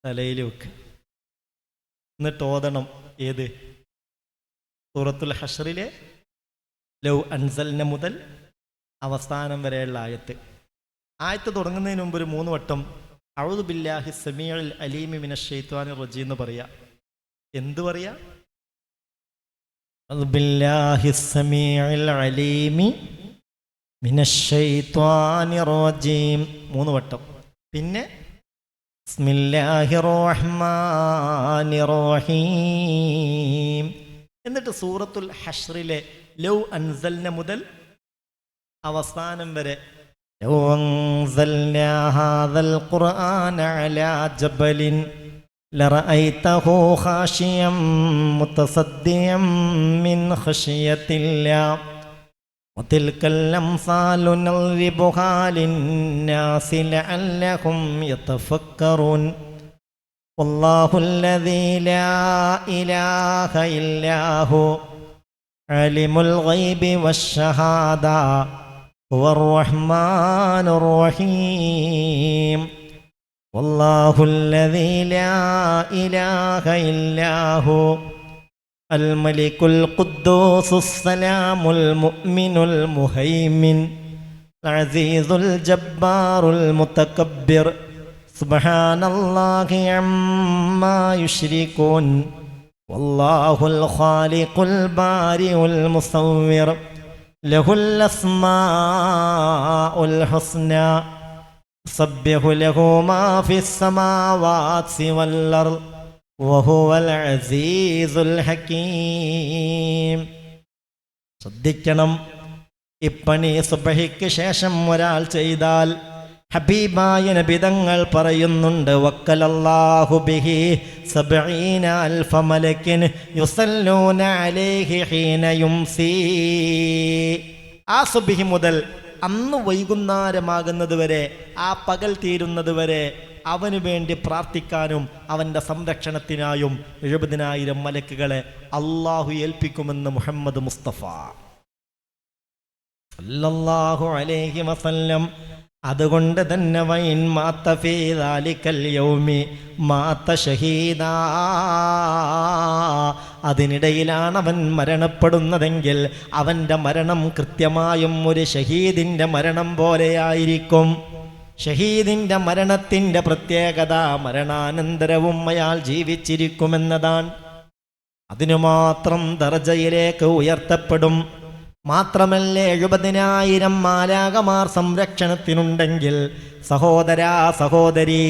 തലയിൽ വെക്കുക. എന്നിട്ട് ഓതണം. ഏത്? സൂറത്തുൽ ഹഷ്റിലെ ലൗ അൻസൽന മുതൽ അവസാനം വരെയുള്ള ആയത്ത്. ആയത്ത് തുടങ്ങുന്നതിന് മുമ്പ് ഒരു 3 വട്ടം അഊദു ബില്ലാഹി സമീഉൽ അലീമി മിനശ് ശൈത്വാനിർ റജീം എന്ന് പറയാ. എന്ത് പറയാ? അഊദു ബില്ലാഹി സമീഉൽ അലീമി മിനശ് ശൈത്വാനിർ റജീം 3 വട്ടം. പിന്നെ ബിസ്മില്ലാഹിർ റഹ്മാനിർ റഹീം. എന്നിട്ട് സൂറത്തുൽ ഹഷ്റിലെ ലൗ അൻസൽന മുതൽ അവസാനം വരെ ലൗ അൻസൽനാ ഹാദൽ ഖുർആന അലാ ജബലിൻ ലറഅയ്തഹു ഖാശിയം മുതസദ്ദിയം മിൻ ഖശിയത്തില്ലാഹ് വതിൽകൽ അംസാലു നളിബുഹാ ലിന്നാസി ലഅല്ലഹും യതഫക്കറൂൻ വല്ലാഹുൽ ലദീ ലാ ഇലാഹ ഇല്ലാഹു അലിമുൽ ഗൈബി വശ്ശഹാദ ഹുവർ റഹ്മാനുർ റഹീം വല്ലാഹുൽ ലദീ ലാ ഇലാഹ ഇല്ലാഹു അൽ മലികുൽ ഖുദ്ദൂസുസ് സലാമുൽ മുഅ്മിനുൽ മുഹൈമിൻ അസീസുൽ ജബ്ബാറുൽ മുതകബ്ബിർ സുബ്ഹാനല്ലാഹി അമ്മാ യുശ്രികൂൻ വല്ലാഹുൽ ഖാലിഖുൽ ബാരിഉൽ മുസവ്വിർ ലഹുൽ അസ്മാഉൽ ഹുസ്നാ സബ്ബിഹു ലഹു മാ ഫിസ് സമാവാതി വൽ അർദ് വഹുവൽ അസീസുൽ ഹകീം. ശ്രദ്ധിക്കണം, ഇപ്പണി സുബ്ഹിക്ക് ശേഷം ഒരാൾ ചെയ്താൽ ഹബീബായ നബി തങ്ങൾ പറയുന്നുണ്ട് വക്കലല്ലാഹു ബിഹി 70,000 മലക്കിൻ യുസല്ലൂന അലൈഹി ഹീന യുംസി. ആ സുബ്ഹി മുതൽ അന്ന് വൈകുന്നേരമാകുന്നത് വരെ, ആ പകൽ തീരുന്നത് വരെ അവന് വേണ്ടി പ്രാർത്ഥിക്കാനും അവൻ്റെ സംരക്ഷണത്തിനായും 70,000 മലക്കുകളെ അള്ളാഹു ഏൽപ്പിക്കുമെന്ന് മുഹമ്മദ് മുസ്തഫ സല്ലല്ലാഹു അലൈഹി വസല്ലം. അതുകൊണ്ട് തന്നെ വൈൻ മാത്ത ഫീ ദാലികൽ യൗമി മാത്ത ഷഹീദാ, അതിനിടയിലാണ് അവൻ മരണപ്പെടുന്നതെങ്കിൽ അവൻ്റെ മരണം കൃത്യമായും ഒരു ഷഹീദിൻ്റെ മരണം പോലെയായിരിക്കും. ഷഹീദിൻ്റെ മരണത്തിൻ്റെ പ്രത്യേകത മരണാനന്തരവും അയാൾ ജീവിച്ചിരിക്കുമെന്നതാണ്. അതിനു മാത്രം ദർജയിലേക്ക് ഉയർത്തപ്പെടും. മാത്രമല്ല 70,000 മാലാകമാർ സംരക്ഷണത്തിനുണ്ടെങ്കിൽ സഹോദരാ സഹോദരി,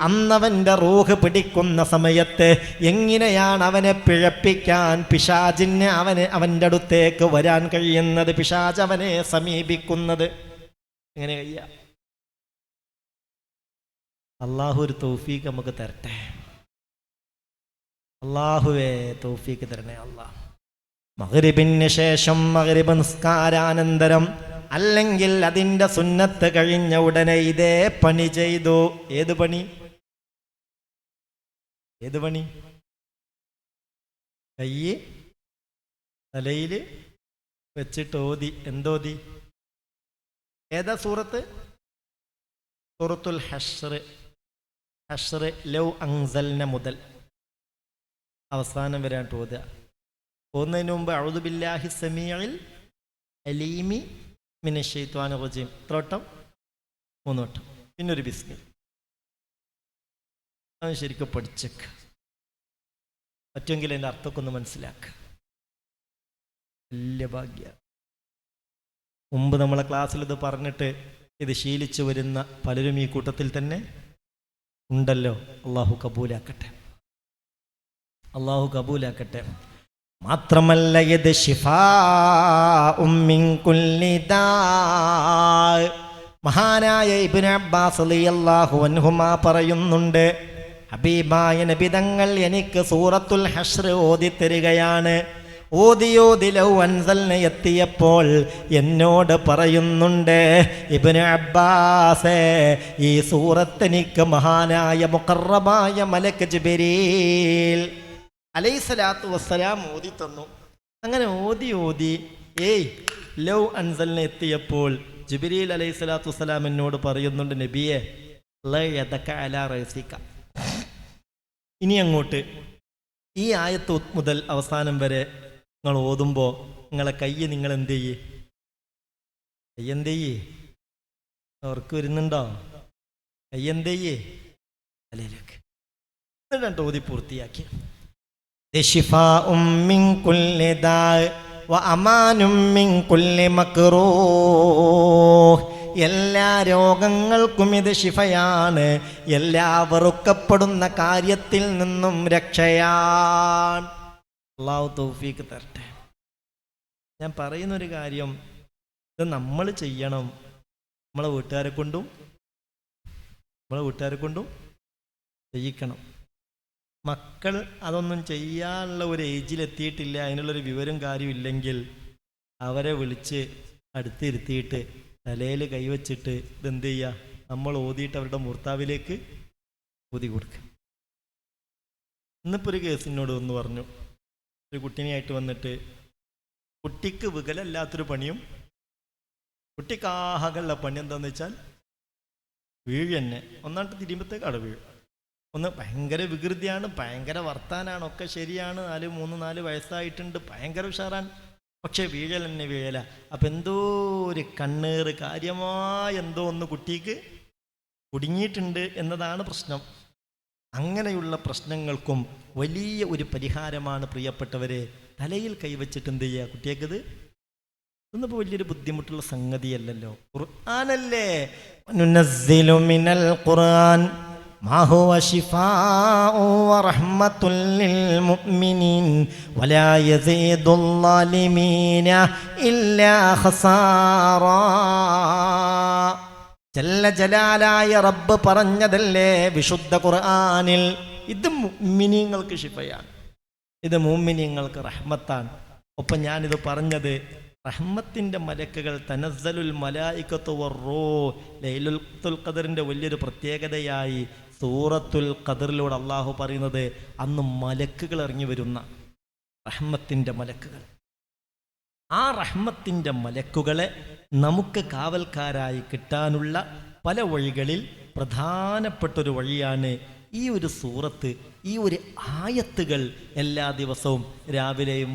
അന്നവൻ്റെ റൂഹ് പിടിക്കുന്ന സമയത്ത് എങ്ങനെയാണ് അവനെ പിഴപ്പിക്കാൻ പിശാചിന് അവൻ്റെ അടുത്തേക്ക് വരാൻ കഴിയുന്നത്, പിശാച് അവനെ സമീപിക്കുന്നത് എങ്ങനെ കഴിയാ? അള്ളാഹു ഒരു തൗഫീഖ് നമുക്ക് തരട്ടെ. അള്ളാഹുവേ തൗഫീഖ് തരണേ അള്ളാഹ്. മഗ്രിബിന് ശേഷം, മഗ്രിബ് നിസ്കാരാനന്തരം, അല്ലെങ്കിൽ അതിൻ്റെ സുന്നത്ത് കഴിഞ്ഞ ഉടനെ ഇതേ പണി ചെയ്തു. ഏത് പണി? ഏത് പണി? കൈ തലയിൽ വെച്ചിട്ട് ഓതി. എന്തോതി? ഏതാ സൂറത്ത്? സൂറത്തുൽ ഹഷ്ർ. ഹഷ്ർ ലൗ അൻസൽന മുതൽ അവസാനം വരാണ്ട് ഓതുക. പോകുന്നതിന് മുമ്പ് അഊദു ബില്ലാഹി സമീഉൽ അലീമി മിനശ് ശൈത്വാനിർ റജീം 3 വട്ടം, 3 വട്ടം, പിന്നെ ഒരു ബിസ്മിൽ. അത് ശരിക്കും പഠിച്ചേക്ക്, പറ്റുമെങ്കിൽ അതിൻ്റെ അർത്ഥമൊക്കെ ഒന്ന് മനസ്സിലാക്കുക. വലിയ ഭാഗ്യ. മുമ്പ് നമ്മളെ ക്ലാസ്സിൽ ഇത് പറഞ്ഞിട്ട് ഇത് ശീലിച്ചു വരുന്ന പലരും ഈ കൂട്ടത്തിൽ തന്നെ ഉണ്ടല്ലോ. അള്ളാഹു കബൂലാക്കട്ടെ, അള്ളാഹു കബൂലാക്കട്ടെ. മാത്രമല്ല ഇത് ശിഫാഉം മിൻ കുല്ലി ദാ. മഹാനായ ഇബ്നു അബ്ബാസ് റളിയല്ലാഹു അൻഹുമാ പറയുന്നുണ്ട്, ഹബീബായ നബി തങ്ങൾ എനിക്ക് സൂറത്തുൽ ഹഷ്ർ ഓതി തരികയാണ്. ഓതി ലൗ അൻസൽന എത്തിയപ്പോൾ എന്നോട് പറയുന്നുണ്ട്, ഇബ്നു അബ്ബാസേ, ഈ സൂറത്ത് എനിക്ക് മഹാനായ മുഖറബായ മലക്ക് ജിബ്രീൽ അലൈഹിസ്സലാത്തു വസ്സലാം ഓതി തന്നു. അങ്ങനെ ഓതി ലൗ അൻസൽന എത്തിയപ്പോൾ ജിബ്രീൽ അലൈഹിസ്സലാത്തു വസ്സലാം എന്നോട് പറയുന്നുണ്ട്, നബിയെ യദക അലാ റഅസിക, ഇനി അങ്ങോട്ട് ഈ ആയത്ത് മുതൽ അവസാനം വരെ നിങ്ങൾ ഓതുമ്പോൾ നിങ്ങളെ കയ്യ് നിങ്ങൾ എന്ത് ചെയ്യേ? കയ്യെന്ത് ചെയ്യേ? അവർക്ക് വരുന്നുണ്ടോ? കയ്യെന്ത് ചെയ്യേ? തലയിലേക്ക് എന്നിട്ട് ഓതി പൂർത്തിയാക്കി. എല്ലാ രോഗങ്ങൾക്കും ഇത് ശിഫയാണ്, എല്ലാ വെറുക്കപ്പെടുന്ന കാര്യത്തിൽ നിന്നും രക്ഷയാണ്. അല്ലാഹു തൗഫീഖ് തരട്ടെ. ഞാൻ പറയുന്നൊരു കാര്യം, ഇത് നമ്മൾ ചെയ്യണം. നമ്മളെ വീട്ടുകാരെ കൊണ്ടും ചെയ്യിക്കണം. മക്കൾ അതൊന്നും ചെയ്യാനുള്ള ഒരു ഏജിലെത്തിയിട്ടില്ല, അതിനുള്ളൊരു വിവരം കാര്യമില്ലെങ്കിൽ അവരെ വിളിച്ച് അടുത്തിരുത്തിയിട്ട് തലയിൽ കൈവച്ചിട്ട് ഇതെന്ത് ചെയ്യുക? നമ്മൾ ഓതിയിട്ട് അവരുടെ മൂർത്താവിലേക്ക് ഊതി കൊടുക്കുക. ഇന്നിപ്പോൾ ഒരു കേസിനോട് ഒന്ന് പറഞ്ഞു, ഒരു കുട്ടീനെയായിട്ട് വന്നിട്ട് കുട്ടിക്ക് വികലല്ലാത്തൊരു പണിയും കുട്ടിക്കാകെയുള്ള പണി എന്താണെന്ന് വെച്ചാൽ വീഴ് തന്നെ. ഒന്നാമത്തെ തിരിയുമ്പോഴത്തേക്ക് അവിടെ വീഴും. ഒന്ന് ഭയങ്കര വികൃതിയാണ്, ഭയങ്കര വർത്താനാണ്, ഒക്കെ ശരിയാണ്, 4 വയസ്സായിട്ടുണ്ട്, ഭയങ്കര ഉഷാറാണ്, പക്ഷേ വീഴൽ തന്നെ വീഴല. അപ്പം എന്തോ ഒരു കണ്ണേറ്, കാര്യമായ എന്തോ ഒന്ന് കുട്ടിക്ക് കുടുങ്ങിയിട്ടുണ്ട് എന്നതാണ് പ്രശ്നം. അങ്ങനെയുള്ള പ്രശ്നങ്ങൾക്കും വലിയ ഒരു പരിഹാരമാണ് പ്രിയപ്പെട്ടവരെ തലയിൽ കൈവച്ചിട്ട് എന്ത് ചെയ്യുക? കുട്ടിയേക്കത് ഇന്നിപ്പോൾ വലിയൊരു ബുദ്ധിമുട്ടുള്ള സംഗതിയല്ലല്ലോ. ഖുർആനല്ലേ. നുനസ്സിലു മിനൽ ഖുർആൻ മാ ഹുവ ശിഫാഉ വറഹ്മത്തുൽ ലിൽ മുഅ്മിനീൻ വലാ യസീദുൽ ളാലിമീന ഇല്ലാ ഖസാറാ. ജല്ല ജലാലായ റബ്ബ് പറഞ്ഞതല്ലേ വിശുദ്ധ ഖുർആനിൽ, ഇത് മുഅ്മിനീങ്ങൾക്ക് ശിഫയാണ്, ഇത് മുഅ്മിനീങ്ങൾക്ക് റഹ്മത്താണ്. ഒപ്പം ഞാനിത് പറഞ്ഞത് റഹ്മത്തിൻ്റെ മലക്കുകൾ തനസ്സലുൽ മലായികത്തു വറൂഹ്, ലൈലത്തുൽ ഖദറിൻ്റെ വലിയൊരു പ്രത്യേകതയായി സൂറത്തുൽ ഖദറിലൂടെ അള്ളാഹു പറയുന്നത് അന്ന് മലക്കുകൾ ഇറങ്ങി വരുന്ന റഹ്മത്തിൻ്റെ മലക്കുകൾ. ആ റഹ്മത്തിൻ്റെ മലക്കുകളെ നമുക്ക് കാവൽക്കാരായി കിട്ടാനുള്ള പല വഴികളിൽ പ്രധാനപ്പെട്ടൊരു വഴിയാണ് ഈ ഒരു സൂറത്ത്, ഈ ഒരു ആയത്തുകൾ എല്ലാ ദിവസവും രാവിലെയും